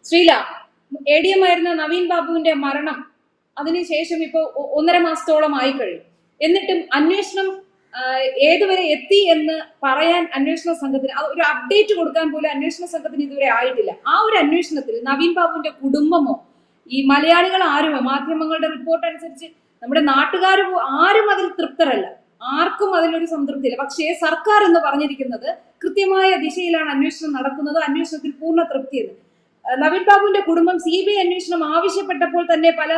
Srila, ADM ആയിരുന്ന നവീൻ ബാബുവിന്റെ മരണം അതിനുശേഷം ഇപ്പോൾ 1.5 മാസത്തോളം ആയി കഴിഞ്ഞു. എന്നിട്ടും അന്വേഷണം ഏതുവരെ എത്തി എന്ന് പറയാൻ അന്വേഷണ സംഘത്തിന് ഒരു അപ്ഡേറ്റ് കൊടുക്കാൻ പോലും അന്വേഷണ സംഘത്തിന് ഇതുവരെ ആയിട്ടില്ല. ആ ഒരു അന്വേഷണത്തിൽ നവീൻ ബാബുവിന്റെ കുടുംബമോ ഈ മലയാളികൾ ആരുമോ, മാധ്യമങ്ങളുടെ റിപ്പോർട്ട് അനുസരിച്ച് നമ്മുടെ നാട്ടുകാർ ആരും അതിൽ തൃപ്തരല്ല. ആർക്കും അതിലൊരു സംതൃപ്തിയില്ല. പക്ഷേ സർക്കാർ എന്ന് പറഞ്ഞിരിക്കുന്നത് കൃത്യമായ ദിശയിലാണ് അന്വേഷണം നടക്കുന്നത്, അന്വേഷണത്തിൽ പൂർണ്ണ തൃപ്തിയെന്ന്. നവീൻ ബാബുവിന്റെ കുടുംബം CBI അന്വേഷണം ആവശ്യപ്പെട്ടപ്പോൾ തന്നെ പല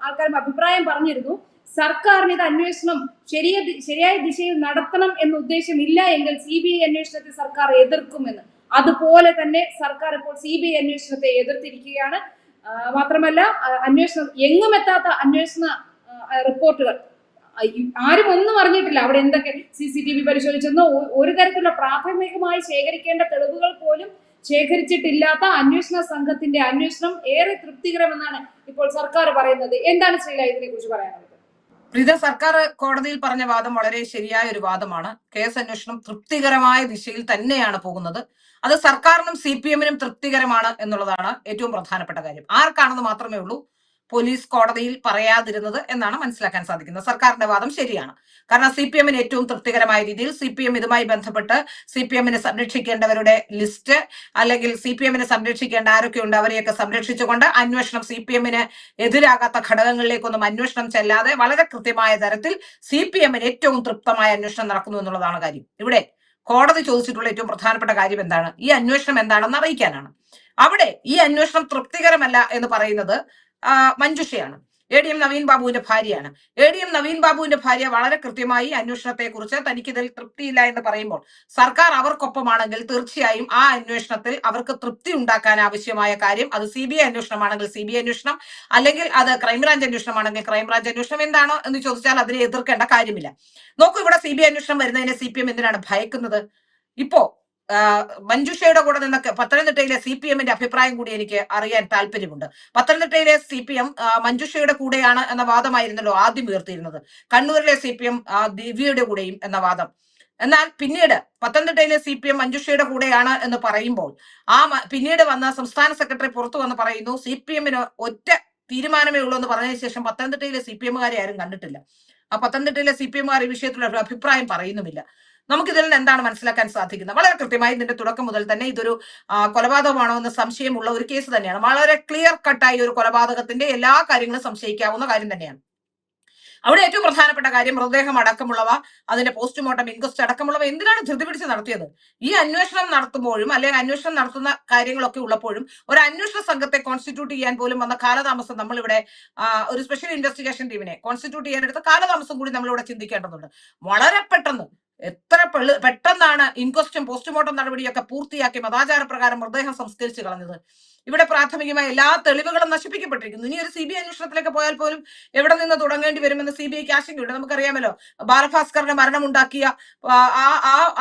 ആൾക്കാരും അഭിപ്രായം പറഞ്ഞിരുന്നു, സർക്കാരിന് ഇത് അന്വേഷണം ശരിയായ ദിശയിൽ നടത്തണം എന്ന ഉദ്ദേശമില്ല എങ്കിൽ CBI അന്വേഷണത്തെ സർക്കാർ എതിർക്കുമെന്ന്. അതുപോലെ തന്നെ സർക്കാർ ഇപ്പോൾ CBI അന്വേഷണത്തെ എതിർത്തിരിക്കുകയാണ്. മാത്രമല്ല, അന്വേഷണം എങ്ങും എത്താത്ത അന്വേഷണ റിപ്പോർട്ടുകൾ ആരും ഒന്നും അറിഞ്ഞിട്ടില്ല. അവിടെ എന്തൊക്കെ CCTV പരിശോധിച്ചെന്നോ ഒരു തരത്തിലുള്ള പ്രാഥമികമായി ശേഖരിക്കേണ്ട തെളിവുകൾ പോലും ശേഖരിച്ചിട്ടില്ലാത്ത അന്വേഷണ സംഘത്തിന്റെ അന്വേഷണം ഏറെ തൃപ്തികരമെന്നാണ് ഇപ്പോൾ സർക്കാർ പറയുന്നത്. എന്താണ് ശ്രീല ഇതിനെ കുറിച്ച് പറയാനുള്ളത്? പ്രീത, സർക്കാർ കോടതിയിൽ പറഞ്ഞ വാദം വളരെ ശരിയായ ഒരു വാദമാണ്. കേസ് അന്വേഷണം തൃപ്തികരമായ ദിശയിൽ തന്നെയാണ് പോകുന്നത്. അത് സർക്കാരിനും CPM-നും തൃപ്തികരമാണ് എന്നുള്ളതാണ് ഏറ്റവും പ്രധാനപ്പെട്ട കാര്യം. ആർക്കാണെന്ന് മാത്രമേ ഉള്ളൂ പോലീസ് കോടതിയിൽ പറയാതിരുന്നത് എന്നാണ് മനസ്സിലാക്കാൻ സാധിക്കുന്നത്. സർക്കാരിന്റെ വാദം ശരിയാണ്. കാരണം CPM-ന് ഏറ്റവും തൃപ്തികരമായ രീതിയിൽ CPM ഇതുമായി ബന്ധപ്പെട്ട് CPM-നെ സംരക്ഷിക്കേണ്ടവരുടെ ലിസ്റ്റ്, അല്ലെങ്കിൽ CPM-നെ സംരക്ഷിക്കേണ്ട ആരൊക്കെയുണ്ട് അവരെയൊക്കെ സംരക്ഷിച്ചുകൊണ്ട് അന്വേഷണം CPM-ന് എതിരാകാത്ത ഘടകങ്ങളിലേക്കൊന്നും അന്വേഷണം ചെല്ലാതെ വളരെ കൃത്യമായ തരത്തിൽ CPM-ന് ഏറ്റവും തൃപ്തമായ അന്വേഷണം നടക്കുന്നു എന്നുള്ളതാണ് കാര്യം. ഇവിടെ കോടതി ചോദിച്ചിട്ടുള്ള ഏറ്റവും പ്രധാനപ്പെട്ട കാര്യം എന്താണ്? ഈ അന്വേഷണം എന്താണെന്ന് അറിയിക്കാനാണ്. അവിടെ ഈ അന്വേഷണം തൃപ്തികരമല്ല എന്ന് പറയുന്നത് മഞ്ജുഷയാണ്. ADM നവീൻ ബാബുവിന്റെ ഭാര്യയാണ്. ADM നവീൻ ബാബുവിന്റെ ഭാര്യ വളരെ കൃത്യമായി അന്വേഷണത്തെ കുറിച്ച് തനിക്കിതിൽ തൃപ്തിയില്ല എന്ന് പറയുമ്പോൾ സർക്കാർ അവർക്കൊപ്പമാണെങ്കിൽ തീർച്ചയായും ആ അന്വേഷണത്തിൽ അവർക്ക് തൃപ്തി ഉണ്ടാക്കാൻ ആവശ്യമായ കാര്യം, അത് CBI അന്വേഷണമാണെങ്കിൽ CBI അന്വേഷണം, അല്ലെങ്കിൽ അത് ക്രൈംബ്രാഞ്ച് അന്വേഷണമാണെങ്കിൽ ക്രൈംബ്രാഞ്ച് അന്വേഷണം എന്താണോ എന്ന് ചോദിച്ചാൽ അതിനെ എതിർക്കേണ്ട കാര്യമില്ല. നോക്കൂ, ഇവിടെ CBI അന്വേഷണം വരുന്നതിനെ CPM എന്തിനാണ് ഭയക്കുന്നത്? ഇപ്പോ മഞ്ജുഷയുടെ കൂടെ നിന്ന് പത്തനംതിട്ടയിലെ CPM-ന്റെ അഭിപ്രായം കൂടി എനിക്ക് അറിയാൻ താല്പര്യമുണ്ട്. പത്തനംതിട്ടയിലെ CPM മഞ്ജുഷയുടെ കൂടെയാണ് എന്ന വാദമായിരുന്നല്ലോ ആദ്യം ഉയർത്തിയിരുന്നത്. കണ്ണൂരിലെ CPM ദിവ്യയുടെ കൂടെയും എന്ന വാദം. എന്നാൽ പിന്നീട് പത്തനംതിട്ടയിലെ CPM മഞ്ജുഷയുടെ കൂടെയാണ് എന്ന് പറയുമ്പോൾ പിന്നീട് വന്ന സംസ്ഥാന സെക്രട്ടറി പുറത്തു വന്ന് പറയുന്നു CPM-ന് ഒറ്റ തീരുമാനമേ ഉള്ളൂ എന്ന് പറഞ്ഞതിന് ശേഷം പത്തനംതിട്ടയിലെ CPM-കാരെ ആരും കണ്ടിട്ടില്ല. ആ പത്തനംതിട്ടയിലെ CPM-കാർ ഈ വിഷയത്തിലുള്ള ഒരു അഭിപ്രായം പറയുന്നുമില്ല. നമുക്കിതിൽ നിന്ന് എന്താണ് മനസ്സിലാക്കാൻ സാധിക്കുന്നത്? വളരെ കൃത്യമായി ഇതിന്റെ തുടക്കം മുതൽ തന്നെ ഇതൊരു കൊലപാതകമാണോ എന്ന് സംശയമുള്ള ഒരു കേസ് തന്നെയാണ്. വളരെ ക്ലിയർ കട്ടായി ഒരു കൊലപാതകത്തിന്റെ എല്ലാ കാര്യങ്ങളും സംശയിക്കാവുന്ന കാര്യം തന്നെയാണ്. അവിടെ ഏറ്റവും പ്രധാനപ്പെട്ട കാര്യം, മൃതദേഹം അടക്കമുള്ളവ, അതിന്റെ പോസ്റ്റ്മോർട്ടം ഇൻക്വസ്റ്റ് അടക്കമുള്ളവ എന്തിനാണ് ധൃതി പിടിച്ച് നടത്തിയത്? ഈ അന്വേഷണം നടത്തുമ്പോഴും അല്ലെങ്കിൽ അന്വേഷണം നടത്തുന്ന കാര്യങ്ങളൊക്കെ ഉള്ളപ്പോഴും ഒരു അന്വേഷണ സംഘത്തെ കോൺസ്റ്റിറ്റ്യൂട്ട് ചെയ്യാൻ പോലും വന്ന കാലതാമസം നമ്മളിവിടെ ഒരു സ്പെഷ്യൽ ഇൻവെസ്റ്റിഗേഷൻ ടീമിനെ കോൺസ്റ്റിറ്റ്യൂട്ട് ചെയ്യാനെടുത്ത കാലതാമസം കൂടി നമ്മളിവിടെ ചിന്തിക്കേണ്ടതുണ്ട്. വളരെ പെട്ടെന്ന് പെട്ടെന്നാണ് ഇൻക്വസ്റ്റും പോസ്റ്റ്മോർട്ടം നടപടിയൊക്കെ പൂർത്തിയാക്കി മതാചാരപ്രകാരം മൃതദേഹം സംസ്കരിച്ച് കളഞ്ഞത്. ഇവിടെ പ്രാഥമികമായ എല്ലാ തെളിവുകളും നശിപ്പിക്കപ്പെട്ടിരിക്കുന്നു. ഇനി ഒരു CBI അന്വേഷണത്തിലേക്ക് പോയാൽ പോലും എവിടെ നിന്ന് തുടങ്ങേണ്ടി വരുമെന്ന് CBIക്ക് ആശങ്കയുണ്ട്. നമുക്കറിയാമല്ലോ, ബാലഭാസ്കറിന്റെ മരണമുണ്ടാക്കിയ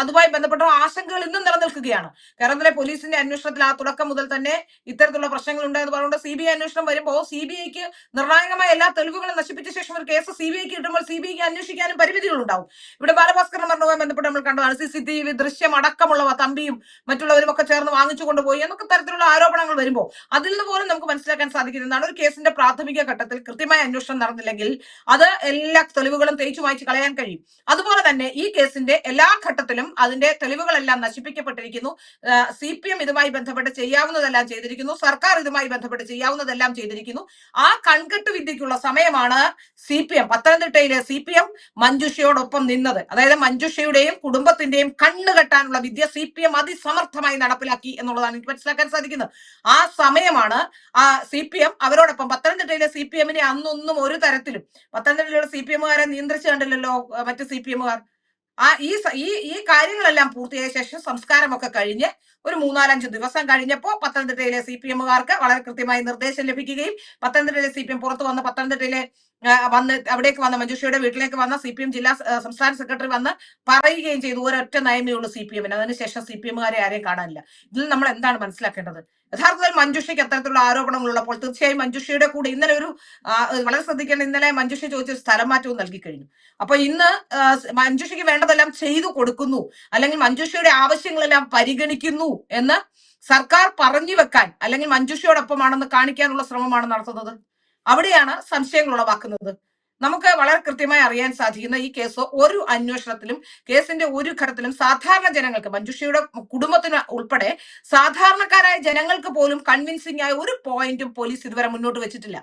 അതുമായി ബന്ധപ്പെട്ട ആശങ്കകൾ ഇന്നും നിലനിൽക്കുകയാണ്. കേരളത്തിലെ പോലീസിന്റെ അന്വേഷണത്തിൽ ആ തുടക്കം മുതൽ തന്നെ ഇത്തരത്തിലുള്ള പ്രശ്നങ്ങൾ ഉണ്ടെന്ന് പറഞ്ഞുകൊണ്ട് CBI അന്വേഷണം വരുമ്പോൾ CBIക്ക് നിർണായകമായ എല്ലാ തെളിവുകളും നശിപ്പിച്ച ശേഷം ഒരു കേസ് CBIക്ക് കിട്ടുമ്പോൾ CBIക്ക് അന്വേഷിക്കാനും പരിമിതികൾ ഉണ്ടാവും. ഇവിടെ ബാലഭാസ്കറിന്റെ മരണവുമായി ബന്ധപ്പെട്ട് നമ്മൾ കണ്ടതാണ്. CCTV ദൃശ്യം അടക്കമുള്ളവ തമ്പിയും മറ്റുള്ളവരും ഒക്കെ ചേർന്ന് വാങ്ങിച്ചു കൊണ്ടുപോയി എന്നൊക്കെ തരത്തിലുള്ള ആരോപണങ്ങൾ വരുമ്പോൾ അതിൽ നിന്ന് പോലും നമുക്ക് മനസ്സിലാക്കാൻ സാധിക്കുന്നതാണ് ഒരു കേസിന്റെ പ്രാഥമിക ഘട്ടത്തിൽ കൃത്യമായ അന്വേഷണം നടന്നില്ലെങ്കിൽ അത് എല്ലാ തെളിവുകളും തേച്ചു മായ്ച്ചു കളയാൻ കഴിയും. അതുപോലെ തന്നെ ഈ കേസിന്റെ എല്ലാ ഘട്ടത്തിലും അതിന്റെ തെളിവുകളെല്ലാം നശിപ്പിക്കപ്പെട്ടിരിക്കുന്നു. CPM ഇതുമായി ബന്ധപ്പെട്ട് ചെയ്യാവുന്നതെല്ലാം ചെയ്തിരിക്കുന്നു. സർക്കാർ ഇതുമായി ബന്ധപ്പെട്ട് ചെയ്യാവുന്നതെല്ലാം ചെയ്തിരിക്കുന്നു. ആ കൺകെട്ട് വിദ്യക്കുള്ള സമയമാണ് പത്തനംതിട്ടയിലെ CPM മഞ്ജുഷയോടൊപ്പം നിന്നത്. അതായത് മഞ്ജുഷയുടെയും കുടുംബത്തിന്റെയും കണ്ണുകെട്ടാനുള്ള വിദ്യ CPM അതിസമർത്ഥമായി നടപ്പിലാക്കി എന്നുള്ളതാണ് എനിക്ക് മനസ്സിലാക്കാൻ സാധിക്കുന്നത്. ആ സമയമാണ് CPM അവരോടൊപ്പം പത്തനംതിട്ടയിലെ CPM-നെ അന്നൊന്നും ഒരു തരത്തിലും പത്തനംതിട്ടയിലുള്ള CPM-കാരെ നിയന്ത്രിച്ചു കണ്ടില്ലല്ലോ മറ്റു CPM-കാർ. ഈ കാര്യങ്ങളെല്ലാം പൂർത്തിയായ ശേഷം സംസ്കാരമൊക്കെ കഴിഞ്ഞ് ഒരു 3-4-5 ദിവസം കഴിഞ്ഞപ്പോൾ പത്തനംതിട്ടയിലെ CPM-കാർക്ക് വളരെ കൃത്യമായി നിർദ്ദേശം ലഭിക്കുകയും പത്തനംതിട്ടയിലെ CPM പുറത്തു വന്ന് പത്തനംതിട്ടയിലെ അവിടേക്ക് വന്ന മഞ്ജുഷയുടെ വീട്ടിലേക്ക് വന്ന CPM സംസ്ഥാന സെക്രട്ടറി വന്ന് പറയുകയും ചെയ്തു, ഒരൊറ്റ നയമേ ഉള്ളൂ CPM-ന്. അതിനുശേഷം CPM-കാരെ ആരെയും കാണാനില്ല. ഇതിൽ നമ്മൾ എന്താണ് മനസ്സിലാക്കേണ്ടത്? യഥാർത്ഥത്തിൽ മഞ്ജുഷയ്ക്ക് അത്തരത്തിലുള്ള ആരോപണങ്ങൾ ഉള്ളപ്പോൾ തീർച്ചയായും മഞ്ജുഷയുടെ കൂടെ ഇന്നലെ വളരെ ശ്രദ്ധിക്കേണ്ട, ഇന്നലെ മഞ്ജുഷ ചോദിച്ച സ്ഥലം മാറ്റവും നൽകി കഴിഞ്ഞു. അപ്പൊ ഇന്ന് മഞ്ജുഷയ്ക്ക് വേണ്ടതെല്ലാം ചെയ്തു കൊടുക്കുന്നു, അല്ലെങ്കിൽ മഞ്ജുഷയുടെ ആവശ്യങ്ങളെല്ലാം പരിഗണിക്കുന്നു എന്ന് സർക്കാർ പറഞ്ഞു വെക്കാൻ അല്ലെങ്കിൽ മഞ്ജുഷയോടൊപ്പമാണെന്ന് കാണിക്കാനുള്ള ശ്രമമാണ് നടത്തുന്നത്. അവിടെയാണ് സംശയങ്ങൾ ഉളവാക്കുന്നത്. നമുക്ക് വളരെ കൃത്യമായി അറിയാൻ സാധിക്കുന്ന ഈ കേസ് ഒരു അന്വേഷണത്തിലും കേസിന്റെ ഒരു ഘട്ടത്തിലും സാധാരണ ജനങ്ങൾക്ക്, മഞ്ജുഷയുടെ കുടുംബത്തിന് ഉൾപ്പെടെ സാധാരണക്കാരായ ജനങ്ങൾക്ക് പോലും കൺവിൻസിംഗ് ആയ ഒരു പോയിന്റും പോലീസ് ഇതുവരെ മുന്നോട്ട് വെച്ചിട്ടില്ല.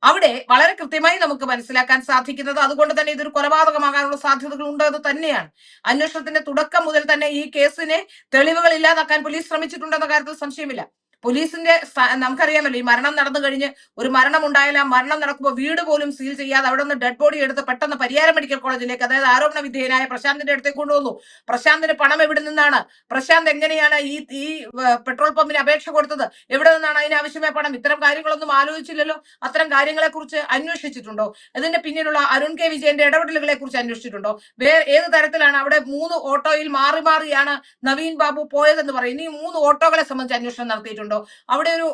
അവിടെ വളരെ കൃത്യമായി നമുക്ക് മനസ്സിലാക്കാൻ സാധിക്കുന്നത് അതുകൊണ്ട് തന്നെ ഇതൊരു കൊലപാതകമാകാനുള്ള സാധ്യതകൾ ഉണ്ട് എന്ന് തന്നെയാണ്. അന്വേഷണത്തിന്റെ തുടക്കം മുതൽ തന്നെ ഈ കേസിനെ തെളിവുകൾ ഇല്ലാതാക്കാൻ പോലീസ് ശ്രമിച്ചിട്ടുണ്ടെന്ന കാര്യത്തിൽ സംശയമില്ല. പോലീസിന്റെ നമുക്കറിയാമല്ലോ, ഈ മരണം നടന്നു കഴിഞ്ഞ് ഒരു മരണം ഉണ്ടായാൽ ആ മരണം നടക്കുമ്പോൾ വീട് പോലും സീൽ ചെയ്യാതെ അവിടെ നിന്ന് ഡെഡ് ബോഡി എടുത്ത് പെട്ടെന്ന് പരിയാരം മെഡിക്കൽ കോളേജിലേക്ക്, അതായത് ആരോപണ വിധേയനായ പ്രശാന്തിന്റെ അടുത്തേക്ക് കൊണ്ടുവന്നു. പ്രശാന്തിന് പണം എവിടെ നിന്നാണ്, പ്രശാന്ത് എങ്ങനെയാണ് ഈ പെട്രോൾ പമ്പിന് അപേക്ഷ കൊടുത്തത്, എവിടെ നിന്നാണ് അതിനാവശ്യമായ പണം, ഇത്തരം കാര്യങ്ങളൊന്നും ആലോചിച്ചില്ലല്ലോ. അത്തരം കാര്യങ്ങളെ കുറിച്ച് അന്വേഷിച്ചിട്ടുണ്ടോ? ഇതിന്റെ പിന്നിലുള്ള അരുൺ കെ വിജയന്റെ ഇടപെടലുകളെ കുറിച്ച് അന്വേഷിച്ചിട്ടുണ്ടോ? വേറെ ഏത് തരത്തിലാണ് അവിടെ 3 ഓട്ടോയിൽ മാറി മാറിയാണ് നവീൻ ബാബു പോയതെന്ന് പറയും. ഈ 3 ഓട്ടോകളെ സംബന്ധിച്ച് അന്വേഷണം നടത്തിയിട്ടുണ്ടോ? അവിടെ ഒരു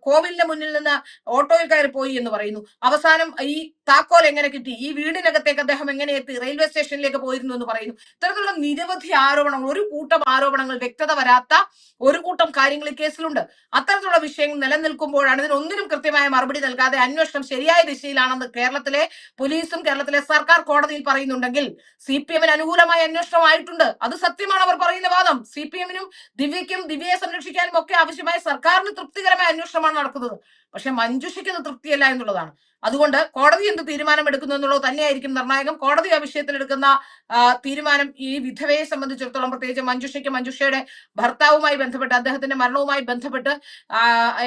കോവിലിന്റെ മുന്നിൽ നിന്ന് ഓട്ടോയിൽ കയറി പോയി എന്ന് പറയുന്നു. അവസാനം ഈ താക്കോൽ എങ്ങനെ കിട്ടി, ഈ വീടിനകത്തേക്ക് അദ്ദേഹം എങ്ങനെ എത്തി, റെയിൽവേ സ്റ്റേഷനിലേക്ക് പോയിരുന്നു എന്ന് പറയുന്നു. ഇത്തരത്തിലുള്ള നിരവധി ആരോപണങ്ങൾ, ഒരു കൂട്ടം ആരോപണങ്ങൾ, വ്യക്തത വരാത്ത ഒരു കൂട്ടം കാര്യങ്ങൾ ഈ കേസിലുണ്ട്. അത്തരത്തിലുള്ള വിഷയങ്ങൾ നിലനിൽക്കുമ്പോഴാണ് ഇതിനൊന്നിനും കൃത്യമായ മറുപടി നൽകാതെ അന്വേഷണം ശരിയായ ദിശയിലാണെന്ന് കേരളത്തിലെ പോലീസും കേരളത്തിലെ സർക്കാർ കോടതിയിൽ പറയുന്നുണ്ടെങ്കിൽ CPM-ന് അനുകൂലമായ അന്വേഷണമായിട്ടുണ്ട്. അത് സത്യമാണ് അവർ പറയുന്ന വാദം. CPM-നും ദിവ്യയ്ക്കും, ദിവ്യയെ സംരക്ഷിക്കാനും ഒക്കെ ആവശ്യമായ സർക്കാരിന് തൃപ്തികരമായ അന്വേഷണമാണ് നടക്കുന്നത്. പക്ഷെ മഞ്ജുഷയ്ക്ക് അത് തൃപ്തിയല്ല എന്നുള്ളതാണ്. അതുകൊണ്ട് കോടതി എന്ത് തീരുമാനം എടുക്കുന്നു എന്നുള്ളത് തന്നെയായിരിക്കും നിർണായകം. കോടതി ആ വിഷയത്തിൽ എടുക്കുന്ന തീരുമാനം ഈ വിധവയെ സംബന്ധിച്ചിടത്തോളം, പ്രത്യേകിച്ച് മഞ്ജുഷയ്ക്ക്, മഞ്ജുഷയുടെ ഭർത്താവുമായി ബന്ധപ്പെട്ട്, അദ്ദേഹത്തിന്റെ മരണവുമായി ബന്ധപ്പെട്ട്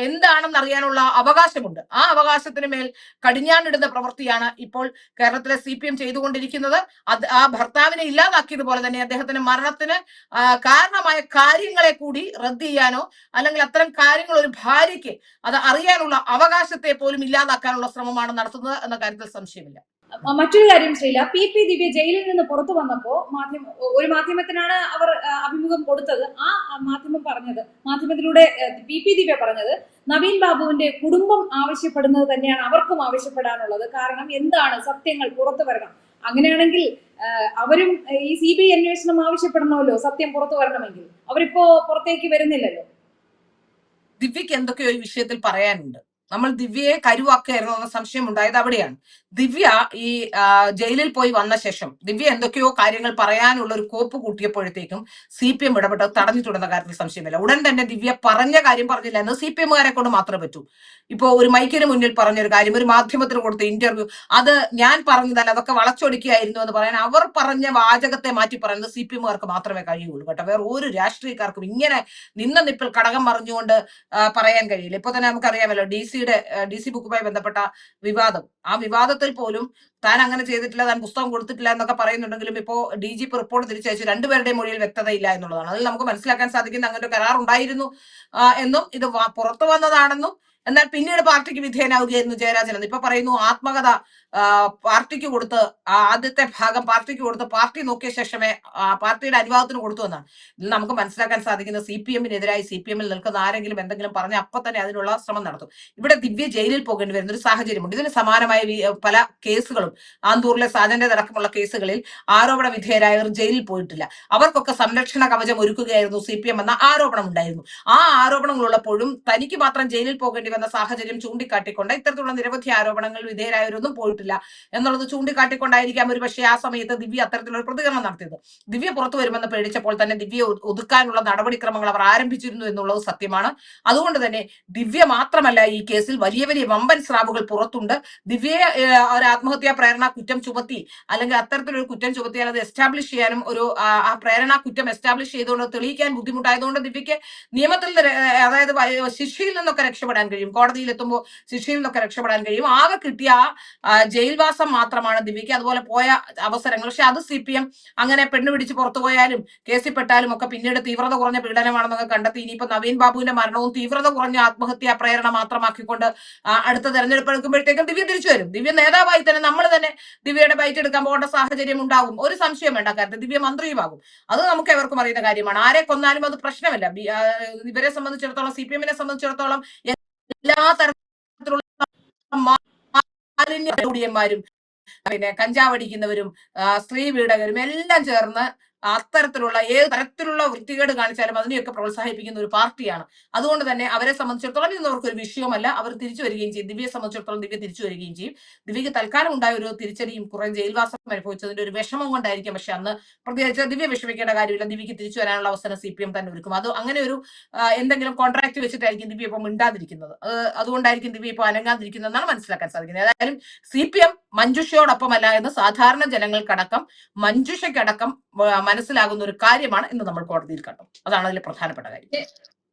എന്താണെന്ന് അറിയാനുള്ള അവകാശമുണ്ട്. ആ അവകാശത്തിന് മേൽ കടിഞ്ഞാണിടുന്ന പ്രവൃത്തിയാണ് ഇപ്പോൾ കേരളത്തിലെ CPM ചെയ്തുകൊണ്ടിരിക്കുന്നത്. ആ ഭർത്താവിനെ ഇല്ലാതാക്കിയതുപോലെ തന്നെ അദ്ദേഹത്തിന്റെ മരണത്തിന് കാരണമായ കാര്യങ്ങളെ കൂടി റദ്ദ് ചെയ്യാനോ അല്ലെങ്കിൽ അത്തരം കാര്യങ്ങൾ ഒരു ഭാര്യയ്ക്ക് അത് അറിയാനുള്ള അവകാശത്തെ പോലും ഇല്ലാതാക്കാനുള്ള ശ്രമമാണ് നടത്തുന്നത് എന്ന കാര്യത്തിൽ സംശയമില്ല. മറ്റൊരു കാര്യം ശ്രീല, PP ദിവ്യ ജയിലിൽ നിന്ന് പുറത്തു വന്നപ്പോ ഒരു മാധ്യമത്തിനാണ് അവർ അഭിമുഖം കൊടുത്തത്. ആ മാധ്യമത്തിലൂടെ PP ദിവ്യ പറഞ്ഞത് നവീൻ ബാബുവിന്റെ കുടുംബം ആവശ്യപ്പെടുന്നത് തന്നെയാണ് അവർക്കും ആവശ്യപ്പെടാനുള്ളത്. കാരണം എന്താണ്, സത്യങ്ങൾ പുറത്തു വരണം. അങ്ങനെയാണെങ്കിൽ അവരും ഈ CBI അന്വേഷണം ആവശ്യപ്പെടണമല്ലോ, സത്യം പുറത്തു വരണമെങ്കിൽ. അവരിപ്പോ പുറത്തേക്ക് വരുന്നില്ലല്ലോ. ദിവ്യക്ക് എന്തൊക്കെയോ ഈ വിഷയത്തിൽ പറയാനുണ്ട്. നമ്മൾ ദിവ്യയെ കരുവാക്കുകയായിരുന്നു എന്ന സംശയം ഉണ്ടായത് അവിടെയാണ്. ദിവ്യ ഈ ജയിലിൽ പോയി വന്ന ശേഷം ദിവ്യ എന്തൊക്കെയോ കാര്യങ്ങൾ പറയാനുള്ള ഒരു കോപ്പ് കൂട്ടിയപ്പോഴത്തേക്കും CPM ഇടപെട്ട് തടഞ്ഞിട്ടുണ്ടെന്ന കാര്യത്തിൽ സംശയമില്ല. ഉടൻ തന്നെ ദിവ്യ പറഞ്ഞ കാര്യം പറഞ്ഞില്ല എന്ന് CPM-കാരെ കൊണ്ട് മാത്രമേ പറ്റൂ. ഇപ്പോ ഒരു മൈക്കിന് മുന്നിൽ പറഞ്ഞൊരു കാര്യം, ഒരു മാധ്യമത്തിന് കൊടുത്ത ഇന്റർവ്യൂ, അത് ഞാൻ പറഞ്ഞതല്ല, അതൊക്കെ വളച്ചൊടിക്കുകയായിരുന്നു എന്ന് പറയാൻ അവർ പറഞ്ഞ വാചകത്തെ മാറ്റി പറയുന്നത് CPM-കാർക്ക് മാത്രമേ കഴിയുള്ളൂ കേട്ടോ. വേറെ ഒരു രാഷ്ട്രീയക്കാർക്കും ഇങ്ങനെ നിന്ന നിപ്പിൽ കടകം മറിഞ്ഞുകൊണ്ട് പറയാൻ കഴിയില്ല. ഇപ്പൊ തന്നെ നമുക്കറിയാമല്ലോ DC ബുക്കുമായി ബന്ധപ്പെട്ട വിവാദം. ആ വിവാദത്തിൽ പോലും താൻ അങ്ങനെ ചെയ്തിട്ടില്ല, താൻ പുസ്തകം കൊടുത്തിട്ടില്ല എന്നൊക്കെ പറയുന്നുണ്ടെങ്കിലും ഇപ്പോ DGP റിപ്പോർട്ട് തിരിച്ചയച്ചു. രണ്ടുപേരുടെയും മൊഴിയിൽ വ്യക്തതയില്ല എന്നുള്ളതാണ്. അതിൽ നമുക്ക് മനസ്സിലാക്കാൻ സാധിക്കുന്ന അങ്ങനെ ഒരു കരാർ ഉണ്ടായിരുന്നു എന്നും ഇത് പുറത്തു വന്നതാണെന്നും, എന്നാൽ പിന്നീട് പാർട്ടിക്ക് വിധേയനാവുകയായിരുന്നു ജയരാജൻ. ഇപ്പൊ പറയുന്നു ആത്മകഥ പാർട്ടിക്ക് കൊടുത്ത്, ആദ്യത്തെ ഭാഗം പാർട്ടിക്ക് കൊടുത്ത് പാർട്ടി നോക്കിയ ശേഷമേ പാർട്ടിയുടെ അനുവാദത്തിന് കൊടുത്തു എന്നാണ്. ഇതിൽ നമുക്ക് മനസ്സിലാക്കാൻ സാധിക്കുന്ന CPM-നെതിരായി CPM-ൽ നിൽക്കുന്ന ആരെങ്കിലും എന്തെങ്കിലും പറഞ്ഞ അപ്പൊ തന്നെ അതിനുള്ള ശ്രമം നടത്തും. ഇവിടെ ദിവ്യ ജയിലിൽ പോകേണ്ടി വരുന്ന ഒരു സാഹചര്യമുണ്ട്. ഇതിന് സമാനമായ പല കേസുകളും, ആന്തൂറിലെ സാജന്റെ അടക്കമുള്ള കേസുകളിൽ ആരോപണ വിധേയരായവർ ജയിലിൽ പോയിട്ടില്ല. അവർക്കൊക്കെ സംരക്ഷണ കവചം ഒരുക്കുകയായിരുന്നു CPM എന്ന ആരോപണം ഉണ്ടായിരുന്നു. ആ ആരോപണങ്ങളുള്ളപ്പോഴും തനിക്ക് മാത്രം ജയിലിൽ പോകേണ്ടി വന്ന സാഹചര്യം ചൂണ്ടിക്കാട്ടിക്കൊണ്ട് ഇത്തരത്തിലുള്ള നിരവധി ആരോപണങ്ങൾ വിധേയരായവരൊന്നും പോയിട്ടില്ല എന്നുള്ളത് ചൂണ്ടിക്കാട്ടിക്കൊണ്ടായിരിക്കാം ഒരു പക്ഷേ ആ സമയത്ത് ദിവ്യ അത്തരത്തിലുള്ള പ്രതികരണം നടത്തിയത്. ദിവ്യ പുറത്തു വരുമെന്ന് പേടിച്ചപ്പോൾ തന്നെ ദിവ്യ ഒതുക്കാനുള്ള നടപടിക്രമങ്ങൾ അവർ ആരംഭിച്ചിരുന്നു എന്നുള്ളത് സത്യമാണ്. അതുകൊണ്ട് തന്നെ ദിവ്യ മാത്രമല്ല ഈ കേസിൽ വലിയ വലിയ വമ്പൻ സ്രാവുകൾ പുറത്തുണ്ട്. ദിവ്യയെ ഒരു ആത്മഹത്യാ പ്രേരണ കുറ്റം ചുമത്തി അല്ലെങ്കിൽ അത്തരത്തിലൊരു കുറ്റം ചുമത്തിയാൽ അത് എസ്റ്റാബ്ലിഷ് ചെയ്യാനും ആ പ്രേരണ കുറ്റം എസ്റ്റാബ്ലിഷ് ചെയ്തുകൊണ്ട് തെളിയിക്കാൻ ബുദ്ധിമുട്ടായതുകൊണ്ട് ദിവ്യക്ക് നിയമത്തിൽ, അതായത് ശിക്ഷയിൽ നിന്നൊക്കെ രക്ഷപ്പെടാൻ കഴിയും, കോടതിയിൽ എത്തുമ്പോൾ ശിക്ഷയിൽ നിന്നൊക്കെ രക്ഷപ്പെടാൻ കഴിയും. ആകെ കിട്ടിയ ജയിൽവാസം മാത്രമാണ് ദിവ്യക്ക് അതുപോലെ പോയ അവസരങ്ങൾ. പക്ഷെ അത് CPM അങ്ങനെ പെണ്ണു പിടിച്ച് പുറത്തു പോയാലും കേസിൽ പെട്ടാലും ഒക്കെ പിന്നീട് തീവ്രത കുറഞ്ഞ പീഡനമാണെന്നൊക്കെ കണ്ടെത്തി. ഇനിയിപ്പോ നവീൻ ബാബുവിന്റെ മരണവും തീവ്രത കുറഞ്ഞ ആത്മഹത്യാ പ്രേരണ മാത്രമാക്കിക്കൊണ്ട് അടുത്ത തെരഞ്ഞെടുപ്പ് എടുക്കുമ്പോഴത്തേക്കും ദിവ്യ തിരിച്ചു വരും. ദിവ്യ നേതാവായി തന്നെ നമ്മൾ തന്നെ ദിവ്യയുടെ ബൈറ്റ് എടുക്കാൻ പോകേണ്ട സാഹചര്യം ഉണ്ടാകും. ഒരു സംശയം വേണ്ട കാര്യത്തിൽ ദിവ്യ മന്ത്രിയുമാകും. അത് നമുക്ക് എവർക്കും അറിയുന്ന കാര്യമാണ്. ആരെ കൊന്നാലും അത് പ്രശ്നമല്ല. ഇവരെ സംബന്ധിച്ചിടത്തോളം, CPM-നെ സംബന്ധിച്ചിടത്തോളം എല്ലാ തരത്തിലുള്ള മാലിന്യമാരും പിന്നെ കഞ്ചാവടിക്കുന്നവരും സ്ത്രീ പീഡകരും എല്ലാം ചേർന്ന് അത്തരത്തിലുള്ള ഏത് തരത്തിലുള്ള വൃത്തികേട് കാണിച്ചാലും അതിനെയൊക്കെ പ്രോത്സാഹിപ്പിക്കുന്ന ഒരു പാർട്ടിയാണ്. അതുകൊണ്ട് തന്നെ അവരെ സംബന്ധിച്ചിടത്തോളം ഇതൊന്നും അവർക്കൊരു വിഷയമല്ല. അവർ തിരിച്ചു വരികയും ചെയ്യും. ദിവ്യയെ സംബന്ധിച്ചിടത്തോളം ദിവ്യ തിരിച്ചു വരികയും ചെയ്യും. ദിവ്യക്ക് തൽക്കാലം ഉണ്ടായ ഒരു തിരിച്ചടിയും കുറെ ജയിൽവാസം അനുഭവിച്ചതിന്റെ ഒരു വിഷമം കൊണ്ടായിരിക്കും. പക്ഷെ അന്ന് പ്രത്യേകിച്ച് ദിവ്യ വിഷമിക്കേണ്ട കാര്യമില്ല. ദിവ്യക്ക് തിരിച്ചു വരാനുള്ള അവസരം CPM തന്നെ ഒരുക്കും. അത് അങ്ങനെ ഒരു എന്തെങ്കിലും കോൺട്രാക്ട് വെച്ചിട്ടായിരിക്കും ദിവ്യ ഇപ്പൊ മിണ്ടാതിരിക്കുന്നത്. അതുകൊണ്ടായിരിക്കും ദിവ്യ ഇപ്പൊ അനങ്ങാതിരിക്കുന്നതെന്നാണ് മനസ്സിലാക്കാൻ സാധിക്കുന്നത്. ഏതായാലും CPM മഞ്ജുഷയോടൊപ്പമല്ല എന്ന് സാധാരണ ജനങ്ങൾക്കടക്കം മഞ്ജുഷയ്ക്കടക്കം മനസ്സിലാകുന്ന ഒരു കാര്യമാണ് ഇന്ന് നമ്മൾ കോടതിയിൽ കണ്ടു. അതാണ് അതിൽ പ്രധാനപ്പെട്ട കാര്യം.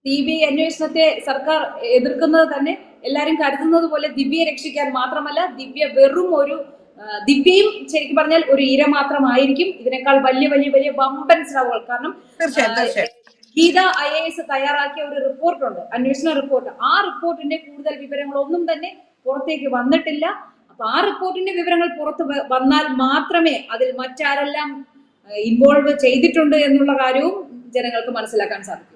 CBI അന്വേഷണത്തെ സർക്കാർ എതിർക്കുന്നത് തന്നെ എല്ലാരും കരുതുന്നത് പോലെ ദിവ്യയെ രക്ഷിക്കാൻ മാത്രമല്ല, ദിവ്യ വെറും ഒരു ദിവ്യയും ശരിക്കും പറഞ്ഞാൽ ഒരു ഇര മാത്രമായിരിക്കും. ഇതിനേക്കാൾ വലിയ വലിയ വലിയ വമ്പൻ സ്രവങ്ങൾ. കാരണം തീർച്ചയായും ഗീത IAS തയ്യാറാക്കിയ ഒരു റിപ്പോർട്ടുണ്ട്, അന്വേഷണ റിപ്പോർട്ട്. ആ റിപ്പോർട്ടിന്റെ കൂടുതൽ വിവരങ്ങളൊന്നും തന്നെ പുറത്തേക്ക് വന്നിട്ടില്ല. അപ്പൊ ആ റിപ്പോർട്ടിന്റെ വിവരങ്ങൾ പുറത്ത് വന്നാൽ മാത്രമേ അതിൽ മറ്റാരെല്ലാം ഇൻവോൾവ് ചെയ്തിട്ടുണ്ട് എന്നുള്ള കാര്യവും ജനങ്ങൾക്ക് മനസ്സിലാക്കാൻ സാധിക്കും.